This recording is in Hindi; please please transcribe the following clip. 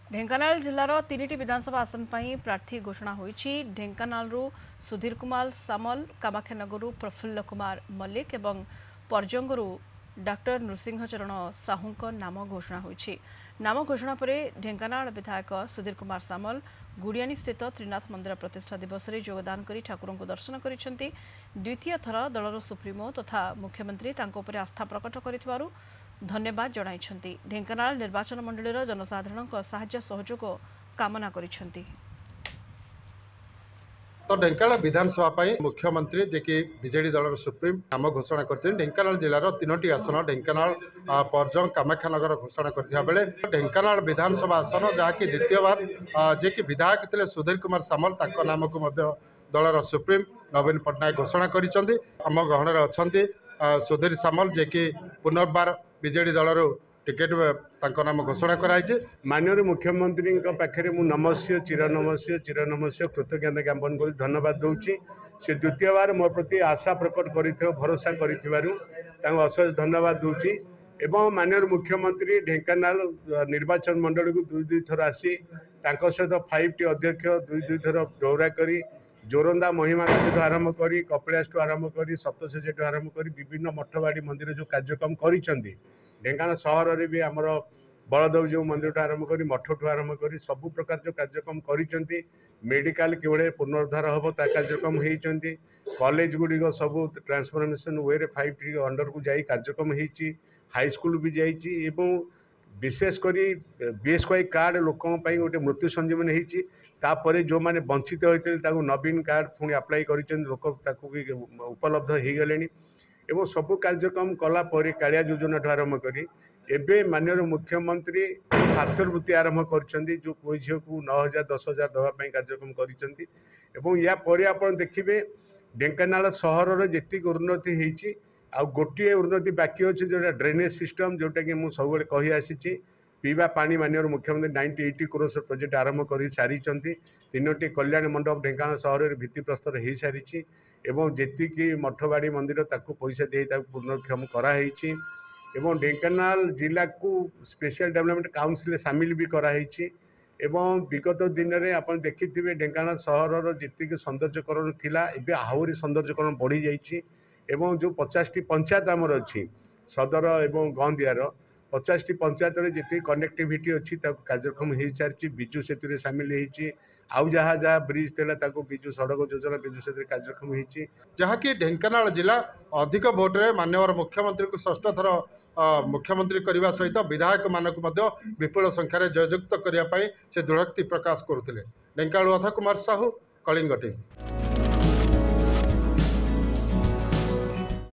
ढेंकानाल जिलार 3टी विधानसभा आसन पर प्रार्थी घोषणा होईछि। ढेंकानालरू सुधीर कुमार सामल, कामाख्यानगररू प्रफुल्ल कुमार मल्लिक एवं परजंगरू डॉक्टर नृसिंहचरण साहूंक नाम घोषणा होईछि। नाम घोषणा पर ढेंकानाल विधायक सुधीर कुमार सामल गुड़ियानी स्थित त्रिनाथ मंदिर प्रतिष्ठा दिवस में योगदान कर ठाकुर को दर्शन करिसेंति। द्वितीय थर दलर सुप्रीमो तथा मुख्यमंत्री तांको उपरे आस्था प्रकट करिथिबारु धन्यवाद जणाइछंती। ढेंकानाल निर्वाचन मंडलीर जनसाधारण साहाय्य सहयोग कामना करिसेंति। तो ढेंकानाल विधानसभा मुख्यमंत्री जे कि बीजेडी दलर सुप्रीम नाम घोषणा करते। ढेंकानाल जिलार 3टी आसन ढेंकानाल परजंग कामाख्यानगर घोषणा करथिया बेले ढेंकानाल विधानसभा आसन जहाँकि द्वितीय बार जे कि विधायक थे सुधीर कुमार सामल तांको नाम को दलर सुप्रीम नवीन पट्टनायक घोषणा करिसेंति। आम गहणर अच्छी सुधीर सामल जे कि पुनर्बार बीजेडी दलर टिकेट तांको नाम घोषणा कराई। माननीय मुख्यमंत्री पाखे मु नमस्य चिरनमस्य कृतज्ञता ज्ञापन कर धन्यवाद दूची। से द्वितीय बार मो प्रति आशा प्रकट कर भरोसा करशेष धन्यवाद दूची। एवं माननीय मुख्यमंत्री ढेंकानाल निर्वाचन मंडल को दुई थर आसी सहित 5टी अध्यक्ष दुई थर दौरा करी जोरंदा महिमा गांधी आरंभ करी कपिलास आरंभ करी सप्तशଯ୍ୟା आरंभ करी विभिन्न मठबाड़ी मंदिर जो कार्यक्रम करिसेंति। ढेंकानाल सहर रे भी आमर बलदेव जो मंदिर आरंभ करी मठ आरंभ करी सबु प्रकार जो कार्यक्रम करिसेंति। मेडिकल किभले पुनरुद्धार हम ता कार्यक्रम होइसेंति। कॉलेज गुड़ी सबू ट्रांसफॉर्मेशन वे रे 5टी अंडर को जाई कार्यक्रम होइछि। हाई स्कूल भी जाइछि एवं विशेषकर बीएसवाई कार्ड लोकों गोटे मृत्यु संजीवनी होइछि। तापर जो माने वंचित होते नवीन कार्ड पुणी अप्लाई कर लोक उपलब्ध हो गले एवं सबू कार्यक्रम कला कालिया योजना आरंभ करी एवं माननीय मुख्यमंत्री छात्रवृत्ति आरंभ कर जो पुओ झील को 9,000 10,000 दवाई कार्यक्रम कर देखिए ढेंकानाल सहर जी उन्नति होती गोटे उन्नति बाकी अच्छे जो ड्रेनेज सिस्टम जोटा कि मुझे सब कही आसी पीवा पानी माननीय मुख्यमंत्री 90-80 करोड़ प्रोजेक्ट आरंभ कर सारी 3टी कल्याण मंडप ढेंकानाल सहर भित्ति प्रस्तर हो सारी एवं जी मठबाड़ी मंदिर ताकू पैसा दे पुनर्क्षम कराई एवं ढेंकानाल जिला को स्पेशल डेवलपमेंट काउंसिल सामिल भी कराई एवं विगत दिन में आप देखिथे ढेंकानाल सहर जी सौंदर्यकरण थिला एबे आहरी सौंदर्यकरण बढ़ी जाइए एवं जो 50टी पंचायत आमर अच्छी सदर एवं गंदियार 50टी पंचायत में जी कनेक्टिविटी अच्छी कार्यक्रम हो सारी विजु सेतु सामिल होती आउ जहाँ जहाँ ब्रिज था विजु सड़क योजना विजु सेतु कार्यक्रम होती जहाँकि ढेंकानाल जिला अधिक भोट रे माननीय मुख्यमंत्री को षष्ठ थर मुख्यमंत्री करने सहित विधायक मानक विपुल संख्यार जययुक्त करने से दृढ़ोक्ति प्रकाश करुले। ढेंकानाल कुमार साहू, कलिंग टीवी।